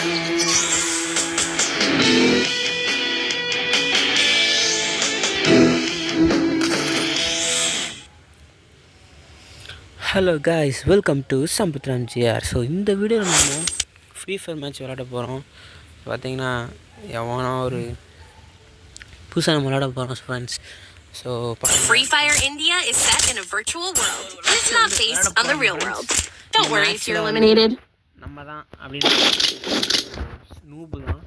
Hello guys, welcome to சம்பத்ரான் ஜிஆர். So இந்த வீடியோவில் நம்ம ஃப்ரீ ஃபயர் மேட்ச் விளையாட போகிறோம். பார்த்தீங்கன்னா எவனோ ஒரு புதுசாக நம்ம விளையாட போகிறோம் friends. So Free Fire India is set in a virtual world. It's not based on the real world. Don't worry if you're eliminated. நம்ம தான் அப்படின்னு நூபு தான்.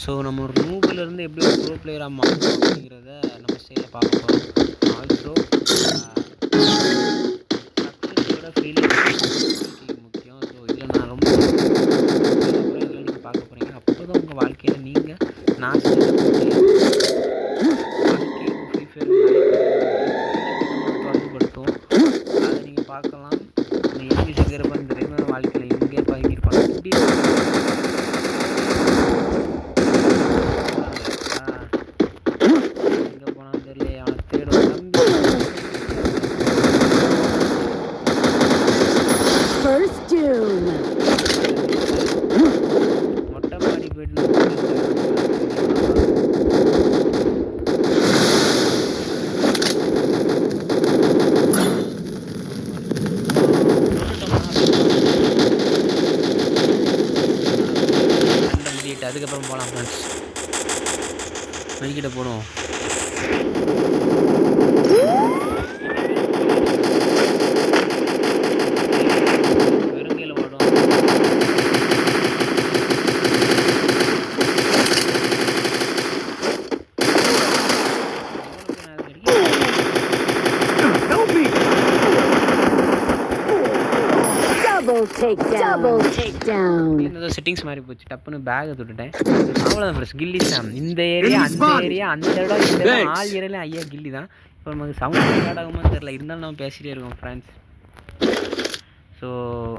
ஸோ நம்ம ஒரு நூபுலேருந்து எப்படி ஒரு ப்ரோ பிளேயராக மாற்றோம் அப்படிங்கிறத நம்ம ஸ்டைலில் பார்க்க போகிறோம். ஆல்சோ முக்கியம். ஸோ இதில் நான் ரொம்ப இதில் நீங்கள் பார்க்க போகிறீங்க. அப்போ தான் உங்கள் வாழ்க்கையில் நீங்கள் நான் வாழ்க்கையில் ஃப்ரீ ஃபயர் தொடர்புபடுத்தும். அதை நீங்கள் பார்க்கலாம். நீங்கள் எங்கே சிக்கிறப்ப இந்த ரெகுலர் வாழ்க்கையில் எங்கே பழகிருப்பாங்க இப்படி எங்கே போனாலும் தெரியல. அவனை தேடும் தம்பி. மொட்டை மாடி போயிட்டு அதுக்கப்புறம் போகலாம் ஃப்ரெண்ட்ஸ். மெடிக்கிட்ட போடுவோம். வெறுங்கையில் ஓடும். செட்டிங்ஸ் மாதிரி போச்சு. டப்புன்னு பேகை தொட்டுட்டேன். அவ்வளோதான் ஃப்ரெண்ட்ஸ். கில்லி சாம் இந்த ஏரியா அந்த ஏரியா அந்த இடம் இந்த இடம் ஆள் ஏரியாலையும் ஐயா கில்லி தான். இப்போ நமக்கு சவுண்ட் ஸ்டார்ட் ஆகுமான்னு தெரியல. இருந்தாலும் நம்ம பேசிகிட்டே இருக்கோம் ஃப்ரெண்ட்ஸ். ஸோ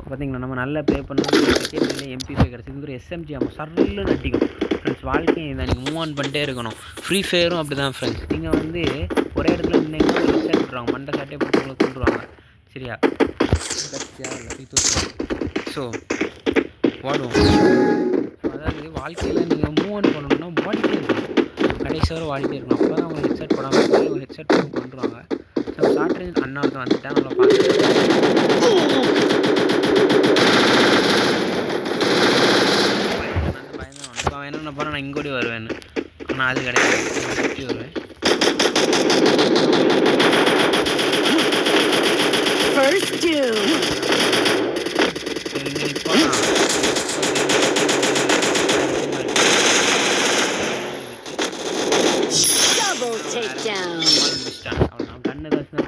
பார்த்தீங்களா, நம்ம நல்லா ப்ளே பண்ணணும். MP5 கிடச்சி ஒரு SMG ஆகும் சர்ன்னு நட்டிக்கும் ஃப்ரெண்ட்ஸ். வாழ்க்கையை இதை நீங்கள் மூவ் ஆன் பண்ணிட்டே இருக்கணும். ஃப்ரீ ஃபயரும் அப்படி தான் ஃப்ரெண்ட்ஸ். நீங்கள் வந்து ஒரே இடத்துல நின்னீங்கன்னா ஒரு ஹெட்செட் போட்டுருவாங்க. மண்டை சாட்டே போட்டு உங்களை கொண்டுருவாங்க. சரியா? ஸோ ஓடுவோம். அதாவது வாழ்க்கையில் நீங்கள் மூவ் ஆன் பண்ணணும்னா ஓடிட்டே இருக்கணும். கடைசி வரை ஓடிட்டே இருக்கணும். அப்போ தான் அவங்க ஹெட்செட் போடாமல் ஒரு ஹெட்செட் போட்டு கொண்டுருவாங்க. ஸோ ஷார்ட் ரேஞ்ச் அண்ணாவது வந்துட்டேன். நம்மளை பார்த்து பயந்தான் என்ன போனால் நான் இங்கோடி வருவேன்னு. ஆனால் அது கிடையாது. சுற்றி வருவேன்.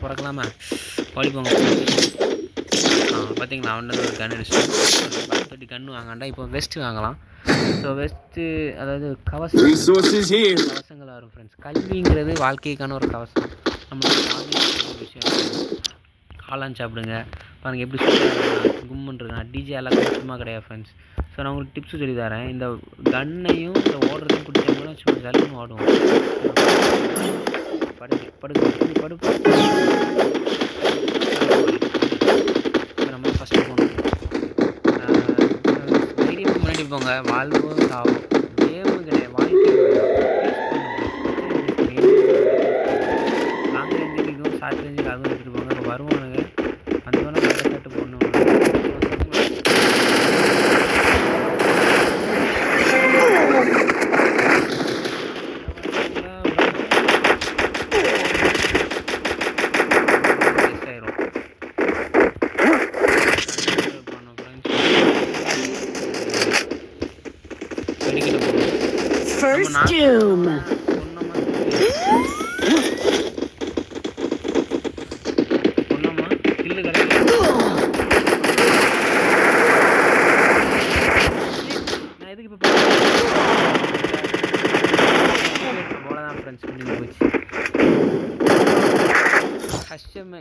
பிறக்கலாமா ஓடிப்போங்க. பார்த்தீங்களா, அவன் ஒரு கன் அடிச்சு கன்று வாங்காண்டா. இப்போ வெஸ்ட்டு வாங்கலாம். ஸோ வெஸ்ட்டு அதாவது கவசங்கள் வரும் ஃப்ரெண்ட்ஸ். கல்விங்கிறது வாழ்க்கைக்கான ஒரு கவசம். நம்மளுக்கு ஒரு விஷயம். காளான் சாப்பிடுங்க. பாருங்கள் எப்படி கும்முன்றது. டிஜே எல்லாத்தையும் சும்மா கிடையாது ஃப்ரெண்ட்ஸ். ஸோ நான் உங்களுக்கு டிப்ஸு சொல்லி தரேன். இந்த கன்னையும் இந்த ஓடுறதையும் பிடிச்சவங்களும் சும்மா ஜல்லுன்னு ஓடுவோம். படுப்பு நம்ம ஃபஸ்ட்டு போகணும். தைரியம் முன்னாடி போங்க. வாழ்வும் சாகும். கேமு கிடையாது. வாழ்க்கை லாங் ரேஞ்சுக்கு இதுவும் ஷார்ட் ரேஞ்சுக்கு அதுவும் எடுத்துகிட்டு போங்க. இப்போ வருவானுங்க வந்தோன்னா நல்ல ஷாட்டு போடணும்.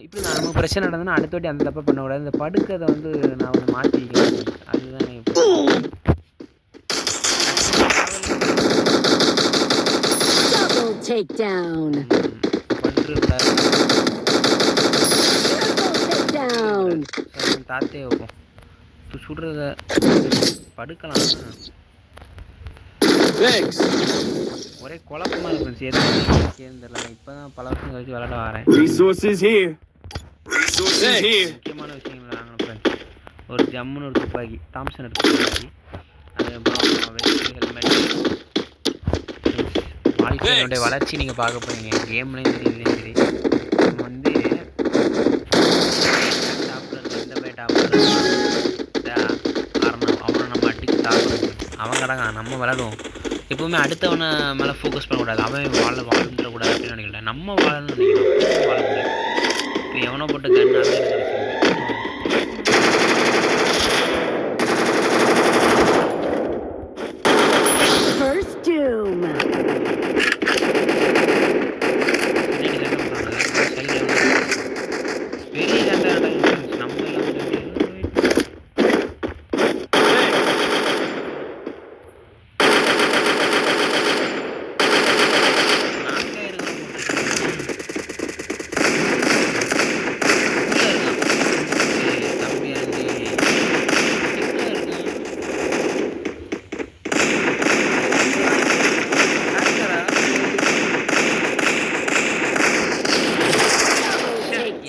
இப்படி நான் நமக்கு பிரச்சனை நடந்ததுன்னா அடுத்த வாட்டி அந்த தப்பை பண்ணக்கூடாது. இந்த படுக்கதை வந்து நான் வந்து மாற்றிக்கிறேன். அதுதான் தாத்தே வைப்போம். சுடுறத படுக்கலாம். ஒரே குழப்பமா இருக்கு ஃப்ரெண்ட்ஸ். எதுவும் தெரியல. இப்பதான் பல வருஷம் கழிச்சு விளையாட வரேன். முக்கியமான விஷயங்கள் வாங்கணும் ஃப்ரெண்ட்ஸ். ஒரு ஜம்முன்னு ஒரு துப்பாக்கி, தாம்சன் எடுத்து துப்பாக்கி, அதுக்கப்புறம் வெஸ்ட் ஹெல்மெட். வாழ்க்கையினுடைய வளர்ச்சி நீங்கள் பார்க்க போறீங்க. கேம்லேயும் சரி இதுலேயும் சரி. நம்ம வந்து அவனை நம்ம அடிச்சு தாக்கணும். அவன் கிடக்கான், நம்ம விளையாடுவோம். எப்பவுமே அடுத்தவனை மேலே ஃபோக்கஸ் பண்ணக்கூடாது. அவன் வாழ்ந்துடக்கூடாது அப்படின்னு நினைக்கிறேன். நம்ம வாழணும்னு நினைக்கிறோம். வாழக்கூடாது. இப்போ எவனோ போட்ட கன் அது பெரிய சண்டை நடக்குது. நம்ம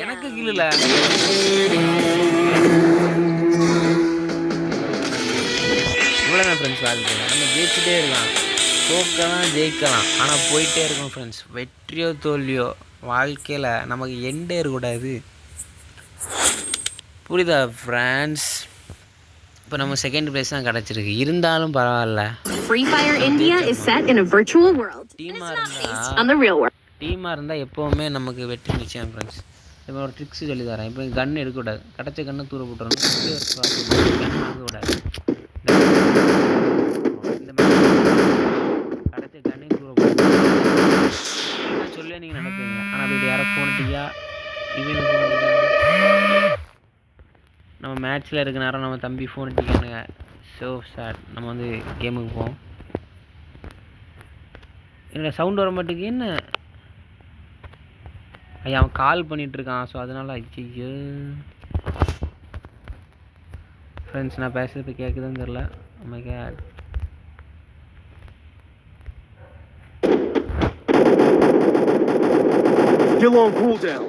எனக்கு கீழே இவ்வளோதான் ஃப்ரெண்ட்ஸ். வாழ்க்கை நம்ம ஜெயிச்சுட்டே இருக்கலாம், தோக்கலாம், ஜெயிக்கலாம், ஆனால் போயிட்டே இருக்கணும் ஃப்ரெண்ட்ஸ். வெற்றியோ தோல்வியோ வாழ்க்கையில் நமக்கு எண்டே இருக்கக்கூடாது. புரியுதா ஃப்ரெண்ட்ஸ்? இப்போ நம்ம செகண்ட் பிளேஸ் தான் கிடச்சிருக்கு. இருந்தாலும் பரவாயில்ல. Free Fire India is set in a virtual world. டீமாக It's not based இருந்தால் on the real world. டீமாக இருந்தால் எப்போவுமே நமக்கு வெற்றி நிச்சயம் ஃப்ரெண்ட்ஸ். இப்போ ஒரு ட்ரிக்ஸ் சொல்லி தரேன். இப்போ கன் எடுக்கக்கூடாது. கிடச்ச கண்ணை தூர போட்டுறணும். கன் எடுக்கக்கூடாது. இந்த மாதிரி கிடச்ச கண்ணே தூர போட்டு சொல்லி நீங்கள் நினைப்பீங்க. ஆனால் அப்படி யாரோ ஃபோன் அடிக்கா இவன் ஃபோன் அடிக்காங்க. நம்ம மேட்ச்சில் இருக்க நேரம் நம்ம தம்பி ஃபோன் அடிக்கானுங்க. ஸோ சார் நம்ம வந்து கேமுக்கு போவோம். என்ன சவுண்ட் வர மாட்டேங்குது? என்ன ஐயா அவன் கால் பண்ணிகிட்ருக்கான். ஸோ அதனால் ஐயோ ஃப்ரெண்ட்ஸ் நான் பேசுகிறது இப்போ கேட்குதுன்னு தெரில. நம்ம Still on cooldown.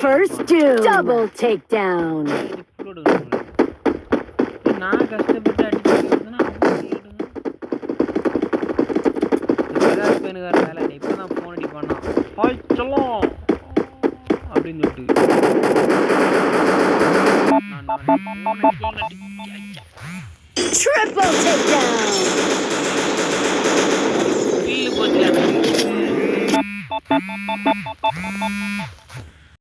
First doom. Double takedown. நான் கஷ்டப்பட்டு அடிச்சுன்னா பேனுக்கார வேலை இப்போ தான் ஃபோன் அடி பண்ணான். ஹாய் சொல்லும் அப்படின்னு சொல்லிட்டு Triple takedown. கில்லு போச்சு.